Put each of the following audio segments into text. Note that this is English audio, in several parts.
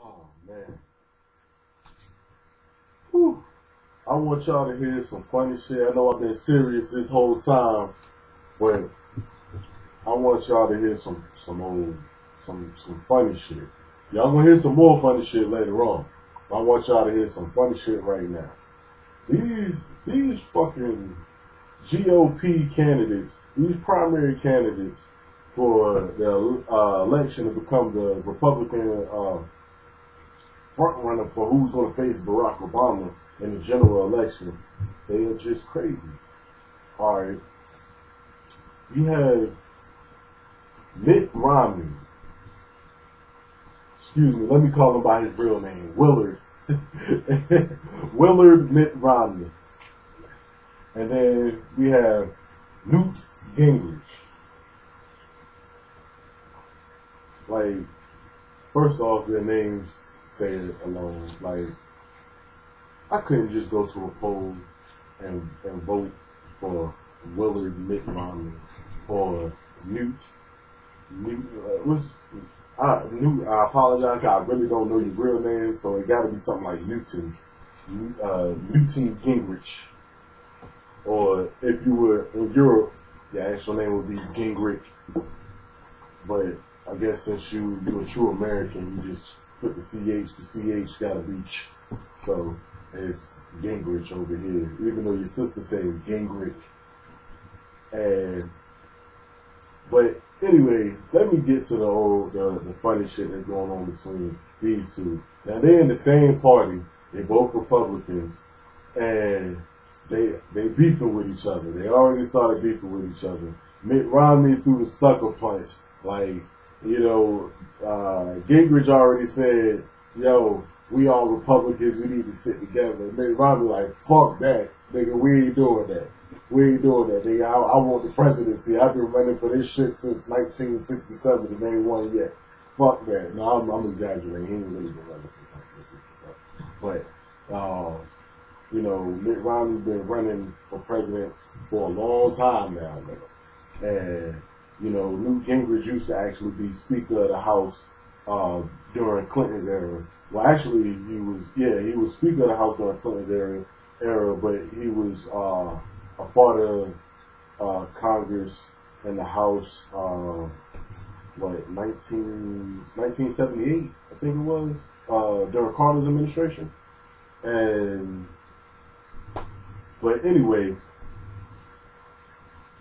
Oh man. Whew. I want y'all to hear some funny shit. I know I've been serious this whole time, but I want y'all to hear some funny shit. Y'all gonna hear some more funny shit later on. I want y'all to hear some funny shit right now. These fucking GOP candidates, these primary candidates for the election to become the Republican front runner for who's going to face Barack Obama in the general election, they are just crazy. All right, you have Mitt Romney. Excuse me, let me call him by his real name, Willard. Willard Mitt Romney. And then we have Newt Gingrich. Like, first off, their names say it alone. Like, I couldn't just go to a poll and vote for Willard Mitt Romney or Newt. Newt, I apologize. I really don't know your real name, so it got to be something like Newton Gingrich. Or if you were in Europe, your actual name would be Gingrich. But I guess since you're a true American, you just put the CH got to be ch. So it's Gingrich over here, even though your sister says Gingrich. But anyway, let me get to the funny shit that's going on between these two. Now they're in the same party. They're both Republicans, and they beefing with each other. They already started beefing with each other. Mitt Romney threw the sucker punch. Like, Gingrich already said, yo, we all Republicans, we need to stick together. Mitt Romney like, fuck that, nigga, we ain't doing that. We ain't doing that, nigga. I want the presidency. I've been running for this shit since 1967 and they ain't won yet. Fuck that. No, I'm exaggerating. He ain't really been running since 1967. But, Mitt Romney's been running for president for a long time now, nigga. And, Newt Gingrich used to actually be Speaker of the House during Clinton's era. Well, actually, he was Speaker of the House during Clinton's era, but he was a part of Congress and the House, 1978, I think it was, during Carter's administration. But anyway,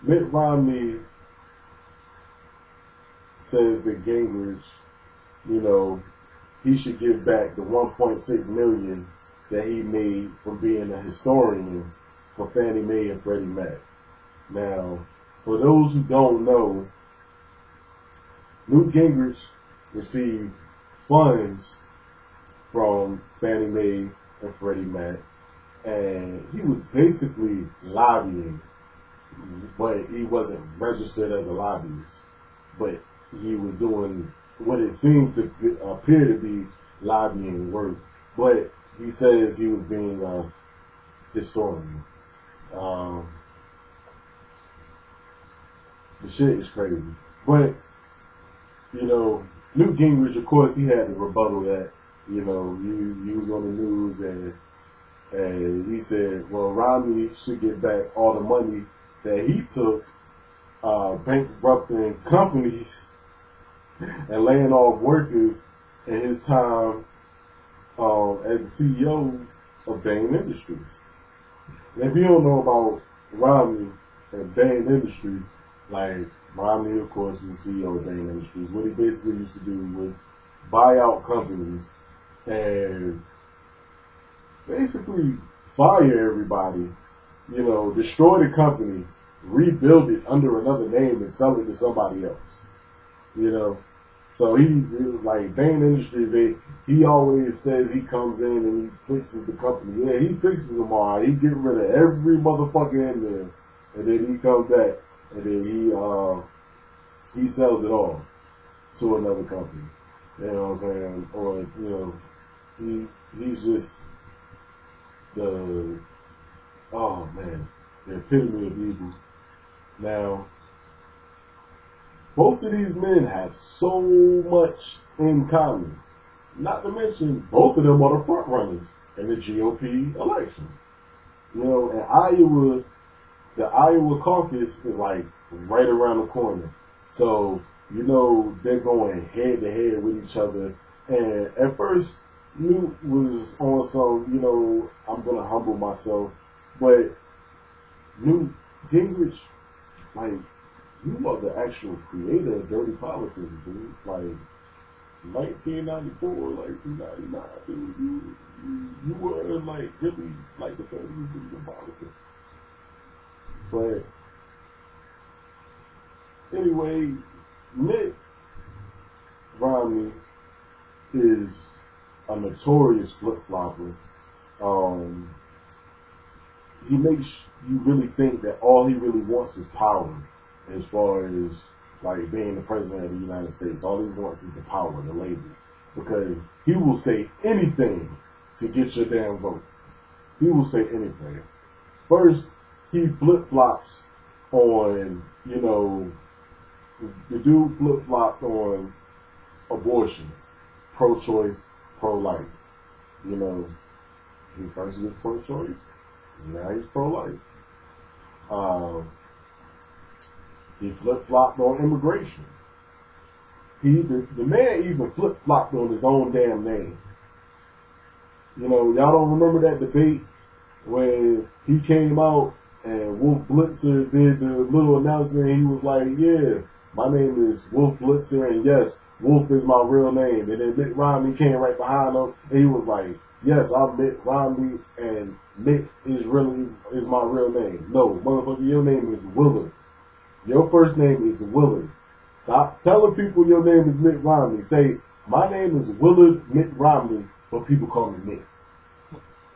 Mitt Romney says that Gingrich, he should give back the $1.6 million that he made from being a historian for Fannie Mae and Freddie Mac. Now, for those who don't know, Newt Gingrich received funds from Fannie Mae and Freddie Mac, and he was basically lobbying, but he wasn't registered as a lobbyist. But he was doing what it seems to appear to be lobbying work. But he says he was being a historian. The shit is crazy. But, Newt Gingrich, of course, he had to rebuttal that. He was on the news and he said, well, Romney should get back all the money that he took bankrupting companies and laying off workers in his time as the CEO of Bain Industries. And if you don't know about Romney and Bain Industries, like, Romney, of course, was the CEO of Bain Industries. What he basically used to do was buy out companies and basically fire everybody, destroy the company, rebuild it under another name and sell it to somebody else, So he, like Bain Industries, he always says he comes in and he fixes the company. Yeah, he fixes them all. He get rid of every motherfucker in there, and then he comes back and then he sells it all to another company. You know what I'm saying? Or he's just the epitome of evil. Now, both of these men have so much in common. not to mention, both of them are the front runners in the GOP election. You know, and Iowa, the Iowa caucus is like right around the corner. So, you know, they're going head to head with each other. And at first, Newt was on some, you know, I'm going to humble myself. But Newt Gingrich, like, you are the actual creator of dirty politics, dude. Like, 1994, like, 1999, dude. You were, like, really, like, the first dude in politics. But, anyway, Mitt Romney is a notorious flip-flopper. He makes you really think that all he really wants is power, as far as like being the president of the United States. All he wants is the power, the label, because he will say anything to get your damn vote. He will say anything. First, he flip-flops on, you know, the dude flip-flopped on abortion, pro-choice, pro-life. You know, he first was pro-choice, now he's pro-life. He flip-flopped on immigration. The man even flip-flopped on his own damn name. You know, y'all don't remember that debate when he came out and Wolf Blitzer did the little announcement and he was like, yeah, my name is Wolf Blitzer, and yes, Wolf is my real name. And then Mitt Romney came right behind him, and he was like, yes, I'm Mitt Romney, and Mitt is my real name. No, motherfucker, your name is Willard. Your first name is Willard. Stop telling people your name is Mitt Romney. Say, my name is Willard Mitt Romney, but people call me Mitt.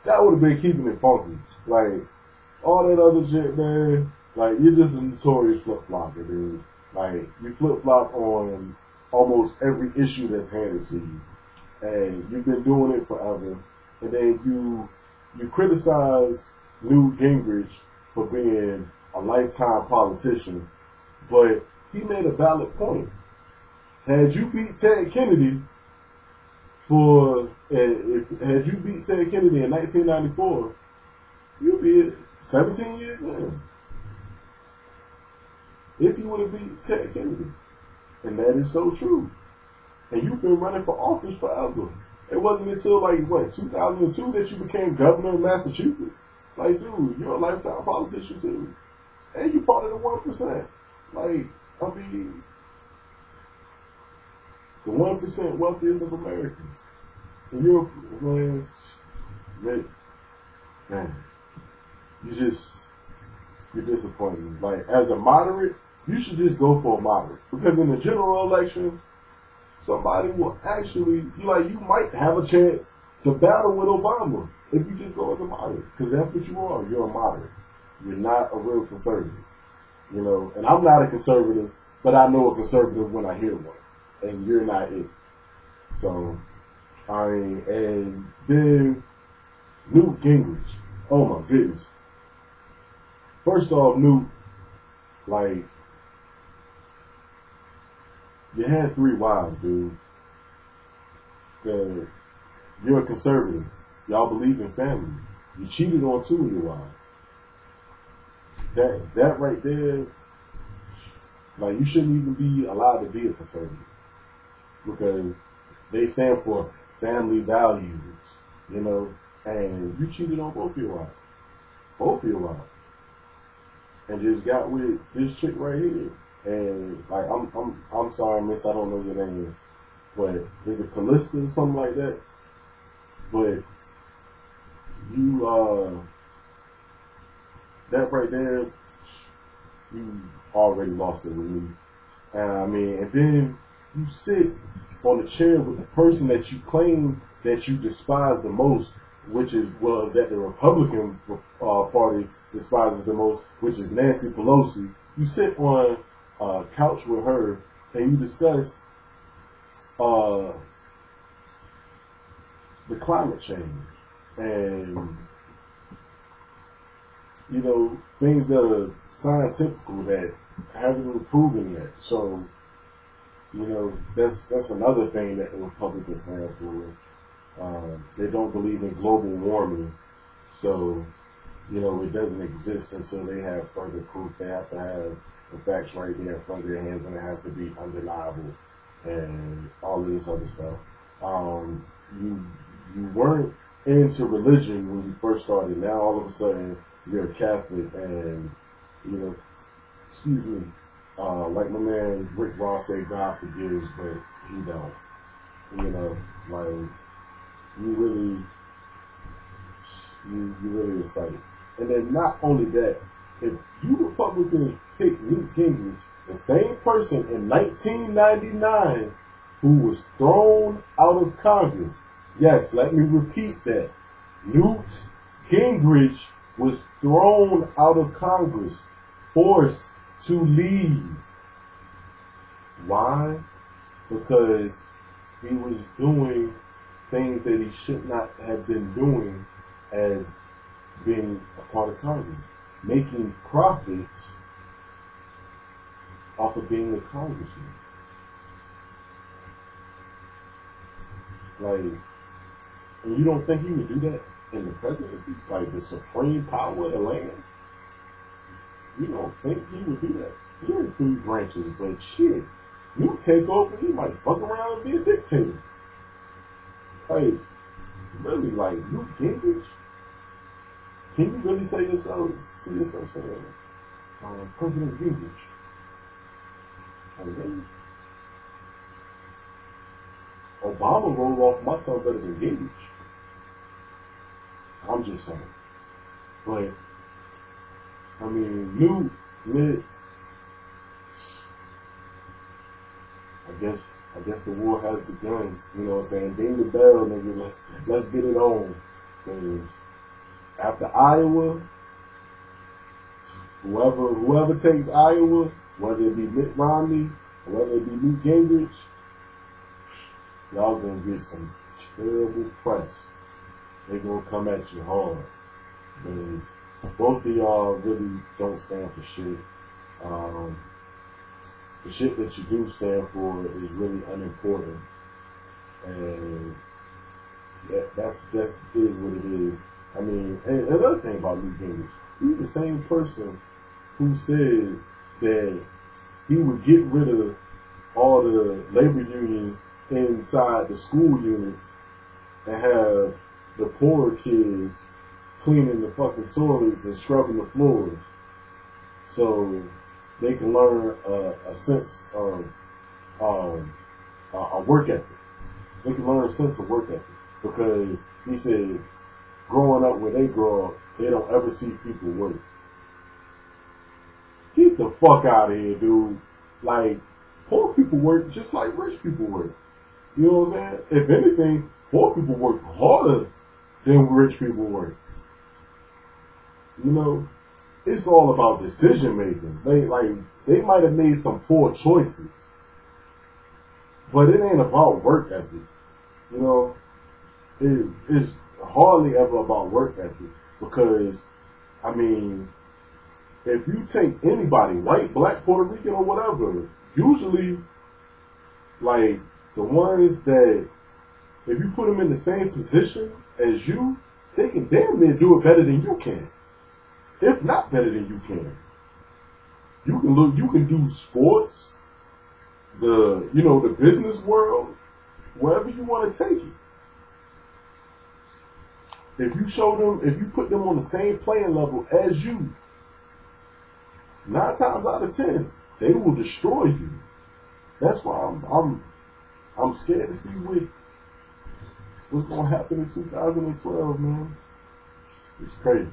That would have been keeping it funky. Like, all that other shit, man, like, you're just a notorious flip-flopper, dude. Like, you flip-flop on almost every issue that's handed to you. And you've been doing it forever. And then you criticize Newt Gingrich for being a lifetime politician, but he made a valid point. Had you beat Ted Kennedy had you beat Ted Kennedy in 1994, you'd be 17 years in. If you would have beat Ted Kennedy. And that is so true. And you've been running for office forever. It wasn't until, like, what, 2002 that you became governor of Massachusetts? Like, dude, you're a lifetime politician, too. And you're part of the 1%. Like, I mean, the 1% wealthiest of Americans. And you're, man, you're disappointing. Like, as a moderate, you should just go for a moderate. Because in the general election, somebody will actually, you might have a chance to battle with Obama if you just go as a moderate. Because that's what you are. You're a moderate. You're not a real conservative. You know, and I'm not a conservative, but I know a conservative when I hear one. And you're not it. So, I mean, and then Newt Gingrich. Oh my goodness. First off, Newt, like, you had 3 wives, dude. You're a conservative. Y'all believe in family. You cheated on 2 of your wives. That right there, like, you shouldn't even be allowed to be a conservative. Because they stand for family values, you know, and you cheated on both your wives. Both of your wives. And just got with this chick right here. And, like, I'm sorry, miss, I don't know your name, but is it Callista or something like that? But you, that right there, you already lost it with me. And I mean, and then you sit on the chair with the person that you claim that you despise the most, which is, well, that the Republican Party despises the most, which is Nancy Pelosi. You sit on a couch with her and you discuss the climate change and, you know, things that are scientific that hasn't been proven yet. So You know, that's another thing that the Republicans stand for. They don't believe in global warming, so you know it doesn't exist until they have further proof. They have to have the facts right there in front of their hands, and it has to be undeniable, and all of this other stuff. You weren't into religion when you first started. Now all of a sudden you're a Catholic, and you know, excuse me, like my man Rick Ross said, God forgives, but he don't. You know, like you really excited. And then not only that, if you Republicans pick Newt Gingrich, the same person in 1999 who was thrown out of Congress. Yes, let me repeat that. Newt Gingrich was thrown out of Congress, forced to leave. Why? Because he was doing things that he should not have been doing as being a part of Congress, making profits off of being a congressman. Like, and you don't think he would do that in the presidency? Like the supreme power of the land? You don't think he would do that? He has 3 branches, but shit, you take over, he might fuck around and be a dictator. Like, really, like, Newt Gingrich? Can you really see yourself saying, President Gingrich? Like, really? Obama rolled off my tongue better than Gingrich. I'm just saying. But, I mean, Newt, I guess the war has begun. You know what I'm saying? Ding the bell, nigga. Let's get it on. Because after Iowa, whoever takes Iowa, whether it be Mitt Romney or whether it be Newt Gingrich, y'all gonna get some terrible press. They gonna come at you hard. Because both of y'all really don't stand for shit. The shit that you do stand for is really unimportant. And that's is what it is. I mean, and another thing about Newt Gingrich, he's the same person who said that he would get rid of all the labor unions inside the school units and have the poorer kids cleaning the fucking toilets and scrubbing the floors so they can learn a sense of a work ethic. They can learn a sense of work ethic because he said growing up where they grow up, they don't ever see people work. Get the fuck out of here, dude. Like, poor people work just like rich people work. You know what I'm saying? If anything, poor people work harder than rich people work. You know, it's all about decision making. They might have made some poor choices, but it ain't about work ethic. You know, it's hardly ever about work ethic because, I mean, if you take anybody, white, black, Puerto Rican, or whatever, usually, like, the ones that, if you put them in the same position as you, they can damn near do it better than you can. If not better than you can. You can do sports, the business world, wherever you want to take it. If you put them on the same playing level as you, 9 times out of 10, they will destroy you. That's why I'm scared to see what's gonna happen in 2012, man. It's crazy.